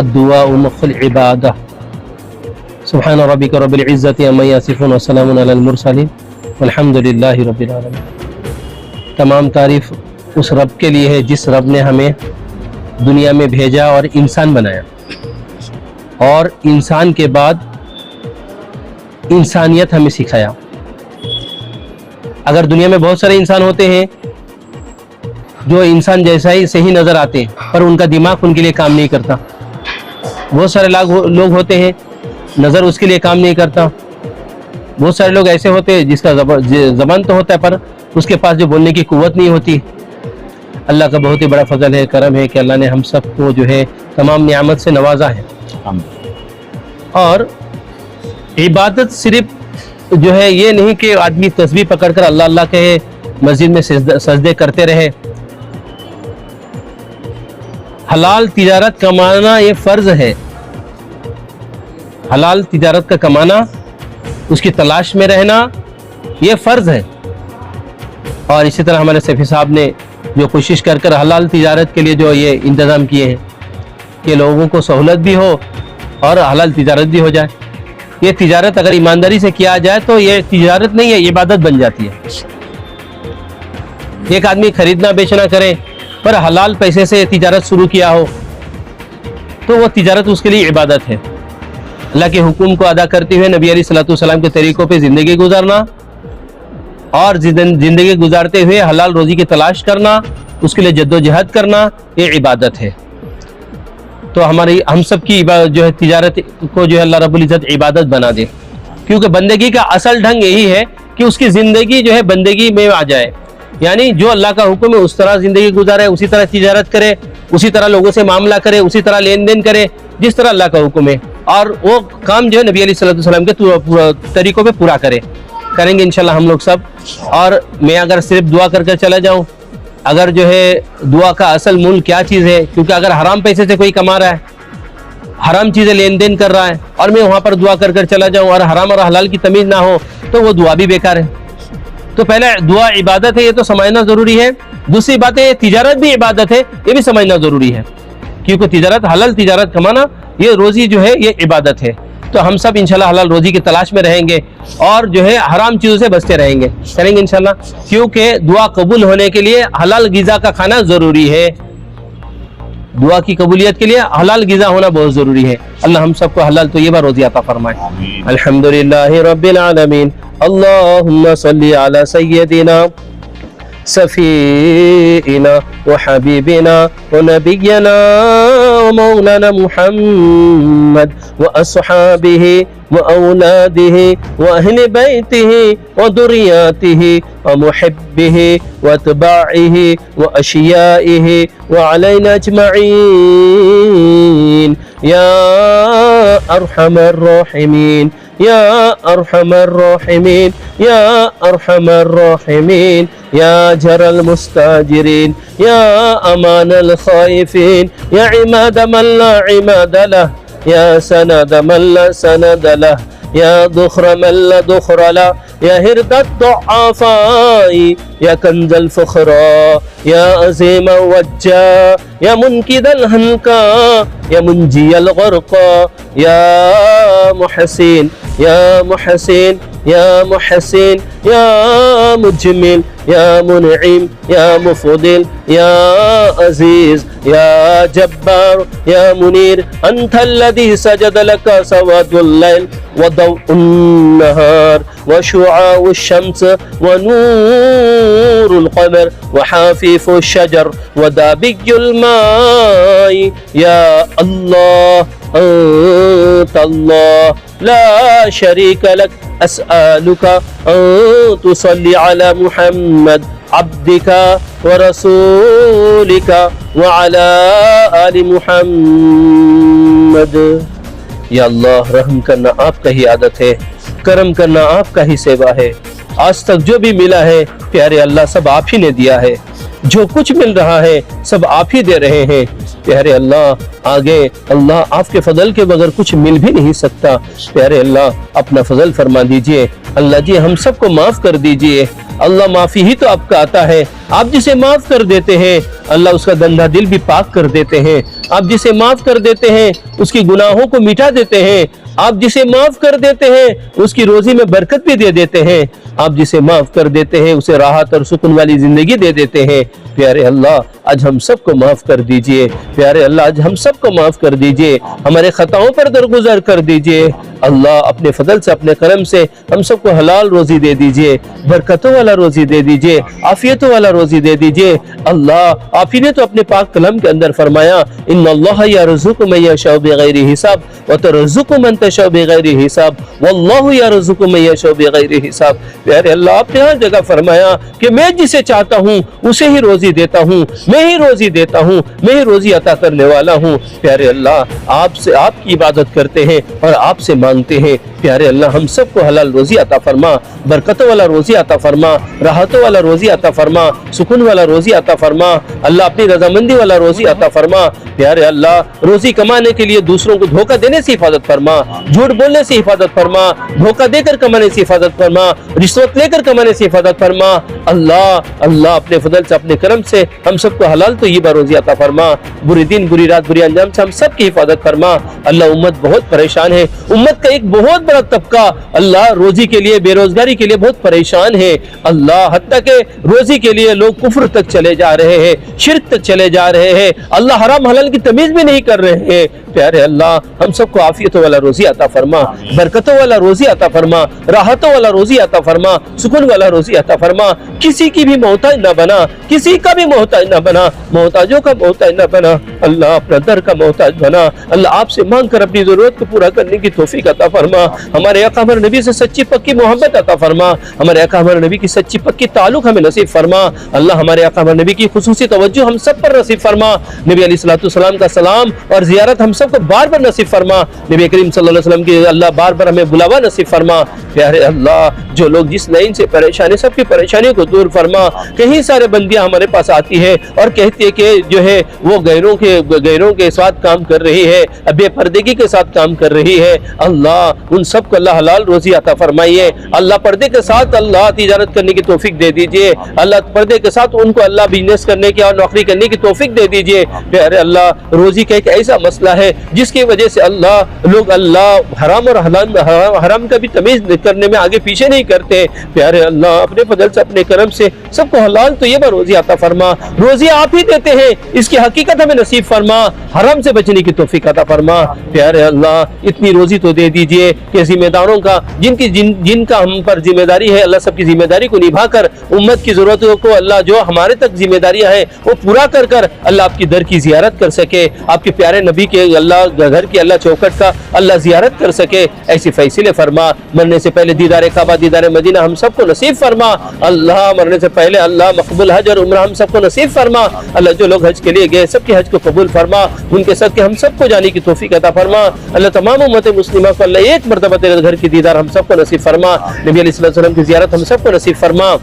الدعاء مخ العبادة سبحان ربك رب العزة عما يصفون وسلام على المرسلين والحمد لله رب العالمين. تمام تعریف اس رب کے لیے ہے جس رب نے ہمیں دنیا میں بھیجا اور انسان بنایا، اور انسان کے بعد انسانیت ہمیں سکھایا. اگر دنیا میں بہت سارے انسان ہوتے ہیں جو انسان جیسا ہی صحیح نظر آتے ہیں پر ان کا دماغ ان کے لیے کام نہیں کرتا. بہت سارے لوگ ہوتے ہیں نظر اس کے لیے کام نہیں کرتا. بہت سارے لوگ ایسے ہوتے ہیں جس کا زبان تو ہوتا ہے پر اس کے پاس جو بولنے کی قوت نہیں ہوتی. اللہ کا بہت ہی بڑا فضل ہے، کرم ہے کہ اللہ نے ہم سب کو جو ہے تمام نعمت سے نوازا ہے. اور عبادت صرف جو ہے یہ نہیں کہ آدمی تسبیح پکڑ کر اللہ اللہ کہے، مسجد میں سجدے کرتے رہے. حلال تجارت کمانا یہ فرض ہے. حلال تجارت کا کمانا، اس کی تلاش میں رہنا یہ فرض ہے. اور اسی طرح ہمارے سیفی صاحب نے جو کوشش کر حلال تجارت کے لیے جو یہ انتظام کیے ہیں کہ لوگوں کو سہولت بھی ہو اور حلال تجارت بھی ہو جائے. یہ تجارت اگر ایمانداری سے کیا جائے تو یہ تجارت نہیں ہے، عبادت بن جاتی ہے. ایک آدمی خریدنا بیچنا کرے پر حلال پیسے سے تجارت شروع کیا ہو تو وہ تجارت اس کے لیے عبادت ہے. اللہ کے حکم کو ادا کرتے ہوئے نبی علیہ الصلوۃ والسلام کے طریقوں پہ زندگی گزارنا اور زندگی گزارتے ہوئے حلال روزی کی تلاش کرنا، اس کے لیے جد و جہد کرنا، یہ عبادت ہے. تو ہم سب کی جو ہے تجارت کو جو ہے اللہ رب العزت عبادت بنا دے، کیونکہ بندگی کا اصل ڈھنگ یہی ہے کہ اس کی زندگی جو ہے بندگی میں آ جائے. یعنی جو اللہ کا حکم ہے اس طرح زندگی گزارے، اسی طرح تجارت کرے، اسی طرح لوگوں سے معاملہ کرے، اسی طرح لین دین کرے جس طرح اللہ کا حکم ہے، اور وہ کام جو ہے نبی علیہ الصلوۃ والسلام کے طریقوں پہ پورا کریں گے انشاءاللہ ہم لوگ سب. اور میں اگر صرف دعا کر چلا جاؤں، اگر جو ہے دعا کا اصل مول کیا چیز ہے، کیونکہ اگر حرام پیسے سے کوئی کما رہا ہے، حرام چیزیں لین دین کر رہا ہے، اور میں وہاں پر دعا کر چلا جاؤں اور حرام اور حلال کی تمیز نہ ہو تو وہ دعا بھی بیکار ہے. تو پہلے دعا عبادت ہے، یہ تو سمجھنا ضروری ہے. دوسری بات ہے تجارت بھی عبادت ہے، یہ بھی سمجھنا ضروری ہے، کیونکہ تجارت حلال تجارت کمانا یہ روزی جو ہے یہ عبادت ہے. تو ہم سب انشاءاللہ حلال روزی کی تلاش میں رہیں گے اور جو ہے حرام چیزوں سے بچتے کریں گے انشاءاللہ، کیونکہ دعا قبول ہونے کے لیے حلال غذا کا کھانا ضروری ہے. دعا کی قبولیت کے لیے حلال غذا ہونا بہت ضروری ہے. اللہ ہم سب کو حلال طیبہ روزی عطا فرمائے. الحمدللہ رب العالمین. اللہم صلی علی سیدنا سفینا وحبیبنا ونبینا ومولانا محمد واصحابہ واولادہ واہل بیتہ وذریاتہ ومحبہ واتباعہ واشیائہ وعلینا اجمعین یا ارحم الراحمین یا ارحم الراحمین یا ارحم الراحمین یا جر المستاجرین یا امان الخائفین یا عماد من لا عماد له یا سند من لا سند له یا ذخر من لا ذخر له یا هرد الضعفاء یا کنز الفقراء یا عظیم وجا یا منقذ الهلكاء یا منجی الغرقاء یا محسن یا محسن یا محسن یا مجمل یا منعم یا مفضل یا عزیز یا جبار یا منیر انت الذي سجد لك سواد الليل وضوء النهار وشعاع الشمس ونور القمر وحافيف الشجر ودابي الماء يا الله أنت الله لا شريك لك أسألك أن تصلي على محمد عبدك ورسولك وعلى آل محمد. یا اللہ رحم کرنا آپ کا ہی عادت ہے، کرم کرنا آپ کا ہی سیوا ہے. آج تک جو بھی ملا ہے پیارے اللہ سب آپ ہی نے دیا ہے، جو کچھ مل رہا ہے سب آپ ہی دے رہے ہیں. پیارے اللہ آگے اللہ آپ کے فضل کے بغیر کچھ مل بھی نہیں سکتا. پیارے اللہ اپنا فضل فرما دیجئے. اللہ جی ہم سب کو معاف کر دیجئے. اللہ معافی ہی تو آپ کا آتا ہے. آپ جسے معاف کر دیتے ہیں اللہ اس کا گندا دل بھی پاک کر دیتے ہیں. آپ جسے معاف کر دیتے ہیں اس کی گناہوں کو مٹا دیتے ہیں. آپ جسے معاف کر دیتے ہیں اس کی روزی میں برکت بھی دے دیتے ہیں. آپ جسے معاف کر دیتے ہیں اسے راحت اور سکون والی زندگی دے دیتے ہیں. پیارے اللہ آج ہم سب کو معاف کر دیجئے. پیارے اللہ آج ہم سب کو معاف کر دیجئے. ہمارے خطاؤں پر درگزر کر دیجئے. اللہ اپنے فضل سے اپنے کرم سے ہم سب کو حلال روزی دے دیجئے. برکتوں والا روزی دے دیجئے. عافیتوں والا روزی دے دیجئے. اللہ آپ ہی نے تو اپنے پاک کلام کے اندر فرمایا ان اللہ یرزق من یشاء بغیر حساب وترزق من تشاء بغیر حساب واللہ یرزق من یشاء بغیر حساب. پیارے اللہ آپ نے ہر جگہ فرمایا کہ میں جسے چاہتا ہوں اسے ہی روزی دیتا ہوں. میں ہی روزی دیتا ہوں. میں ہی روزی عطا کرنے والا ہوں. پیارے اللہ آپ سے آپ کی عبادت کرتے ہیں اور آپ سے مانگتے ہیں. پیارے اللہ ہم سب کو حلال روزی عطا فرما. برکتوں والا روزی عطا فرما. راحتوں والا روزی عطا فرما. سکون والا روزی عطا فرما. اللہ اپنی رضامندی والا روزی عطا فرما. پیارے اللہ روزی کمانے کے لیے دوسروں کو دھوکہ دینے سے حفاظت فرما. جھوٹ بولنے سے حفاظت فرما. دھوکہ دے کر کمانے سے حفاظت فرما. رشوت لے کر کمانے سے حفاظت فرما. اللہ اپنے فضل سے اپنے کرم سے ہم سب کو حلال طیبہ روزی عطا فرما. بری دن بری رات بری انجام سے ہم سب کی حفاظت فرما. اللہ امت بہت پریشان ہے. امت کا ایک بہت بڑا طبقہ اللہ روزی کے لیے بے روزگاری کے لیے بہت پریشان ہے. اللہ حتیٰ کہ روزی کے لیے لوگ کفر تک چلے جا رہے ہیں. شرک تک چلے جا رہے ہیں. اللہ حرام حلال کی تمیز بھی نہیں کر رہے ہیں. پیارے اللہ ہم سب کو عافیتوں والا روزی عطا فرما. برکتوں والا روزی عطا فرما. راحتوں والا روزی عطا فرما. سکون والا روزی عطا فرما. کسی کی بھی محتاج نہ بنا. کسی کا بھی محتاج نہ بنا. محتاجوں کا محتاج نہ بنا. اللہ اپنا در کا محتاج بنا. اللہ آپ سے مانگ کر اپنی ضرورت کو پورا کرنے کی توفیق عطا فرما. ہمارے آقا ہمارے نبی سے سچی پکی محبت عطا فرما. ہمارے آقا ہمارے نبی کی سچی پکی تعلق ہمیں نصیب فرما. اللہ ہمارے آقا ہمارے نبی کی خصوصی توجہ ہم سب پر نصیب فرما. نبی علیہ الصلوۃ والسلام کا سلام اور زیارت ہم سب کو بار بار نصیب فرما. نبی کریم صلی اللہ علیہ وسلم کی اللہ بار بار ہمیں بلاوا نصیب فرما. پیارے اللہ جو لوگ جس لائن سے پریشانی سب کی پریشانیوں کو دور فرما. کہیں سارے بندیاں ہمارے پاس آتی ہے اور کہتی ہے کہ جو ہے وہ غیروں کے ساتھ کام کر رہی ہے. بے پردگی کے ساتھ کام کر رہی ہے. اللہ ان سب کو اللہ حلال روزی عطا فرمائیے. اللہ پردے کے ساتھ اللہ تجارت کرنے کی توفیق دے دیجئے. اللہ پردے کے ساتھ ان کو اللہ بزنس کرنے کی اور نوکری کرنے کی توفیق دے دیجئے. پیارے اللہ روزی کا ایک ایسا مسئلہ ہے جس کی وجہ سے اللہ لوگ اللہ حرام اور حرام کا بھی تمیز کرنے میں آگے پیچھے نہیں کرتے. پیارے اللہ اپنے فضل سے اپنے کرم سے سب کو حلال طیبہ روزی عطا فرما. روزی آپ ہی دیتے ہیں اس کی حقیقت ہمیں نصیب فرما. حرام سے بچنے کی توفیق عطا فرما. پیارے اللہ اتنی روزی تو دے دیجئے کہ ذمہ داروں کا جن کا ہم پر ذمہ داری ہے اللہ سب کی ذمہ داری کو نبھا کر امت کی ضرورتوں کو اللہ جو ہمارے تک ذمہ داریاں ہیں وہ پورا کر اللہ آپ کی در کی زیارت کر سکے. آپ کے پیارے نبی کے اللہ گھر کی اللہ چوکٹ کا اللہ زیارت کر سکے. ایسی فیصلے فرما. مرنے سے پہلے دیدار کعبہ دیدار مدینہ ہم سب کو نصیب فرما. اللہ مرنے سے پہلے اللہ مقبول حج اور عمرہ ہم سب کو نصیب فرما. اللہ جو لوگ حج کے لیے گئے سب کے حج کو قبول فرما. ان کے صدقے ہم سب کو جانے کی توفیق عطا فرما. اللہ تمام امت مسلمہ کو اللہ ایک مرتبہ تیرے گھر کی دیدار ہم سب کو نصیب فرما. نبی علیہ الصلوۃ والسلام کی زیارت ہم سب کو نصیب فرما.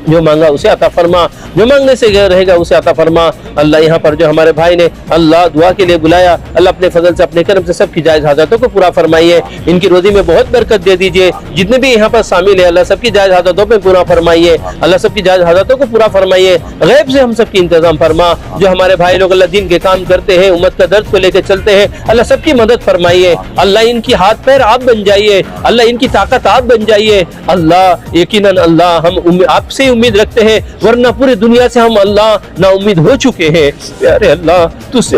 جو مانگا اسے عطا فرما. جو مانگنے سے رہے گا اسے عطا فرما. اللہ یہاں پر جو ہمارے بھائی نے اللہ دعا کے لیے بلایا اللہ اپنے فضل سے اپنے کرم سے سب کی جائز حاجتوں کو پورا فرمائیے. ان کی روزی میں بہت برکت دے دیجئے. جتنے بھی یہاں پر شامل ہیں اللہ سب کی جائز حاجتوں پہ پورا فرمائیے. اللہ سب کی جائز حاجتوں کو پورا فرمائیے. غیب سے ہم سب کی انتظام فرما. جو ہمارے بھائی لوگ اللہ دین کے کام کرتے ہیں امت کا درد کو لے کے چلتے ہیں اللہ سب کی مدد فرمائیے. اللہ ان کی ہاتھ پیر آپ بن جائیے. اللہ ان کی طاقت آپ بن جائیے. اللہ یقیناً اللہ ہم آپ سے امید رکھتے ہیں ورنہ پوری دنیا سے ہم اللہ نا امید ہو چکے ہیں. پیارے اللہ تجھ سے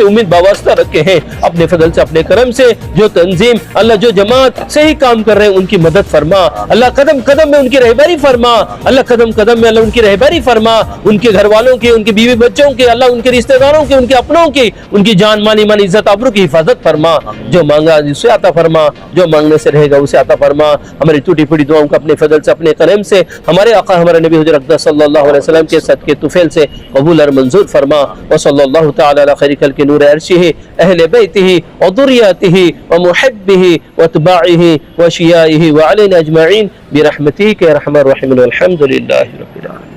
امید وابستہ رکھے ہیں. اپنے فضل سے اپنے کرم سے جو تنظیم اللہ جو جماعت صحیح کام کر رہے ہیں ان کی مدد فرما. اللہ قدم قدم میں ان کی رہبری فرما. اللہ قدم قدم میں اللہ ان کی رہبری فرما. ان کے گھر والوں کی ان کے بیوی بچوں کے اللہ ان کے رشتہ داروں کے ان کے اپنوں کی ان کی جان مال ایمان عزت آبرو کی حفاظت فرما. جو مانگا اسے عطا فرما. جو مانگنے سے رہے گا اسے عطا فرما. ہماری ٹوٹی پھوٹی دعاؤں کو اپنے فضل سے اپنے کرم سے ہمارے آقا ہمارے نبی حضور اقدس صلی اللہ علیہ وسلم کے صدقے طفیل سے قبول اور منظور فرما. وصلی اللہ تعالی علی خیر خلق نور عرشہ اہل بیتہ وذریاتہ ومحبہ واتباعہ وشیائہ وعلینا اجمعین برحمتک یا ارحم الراحمین والحمد للہ رب العالمین.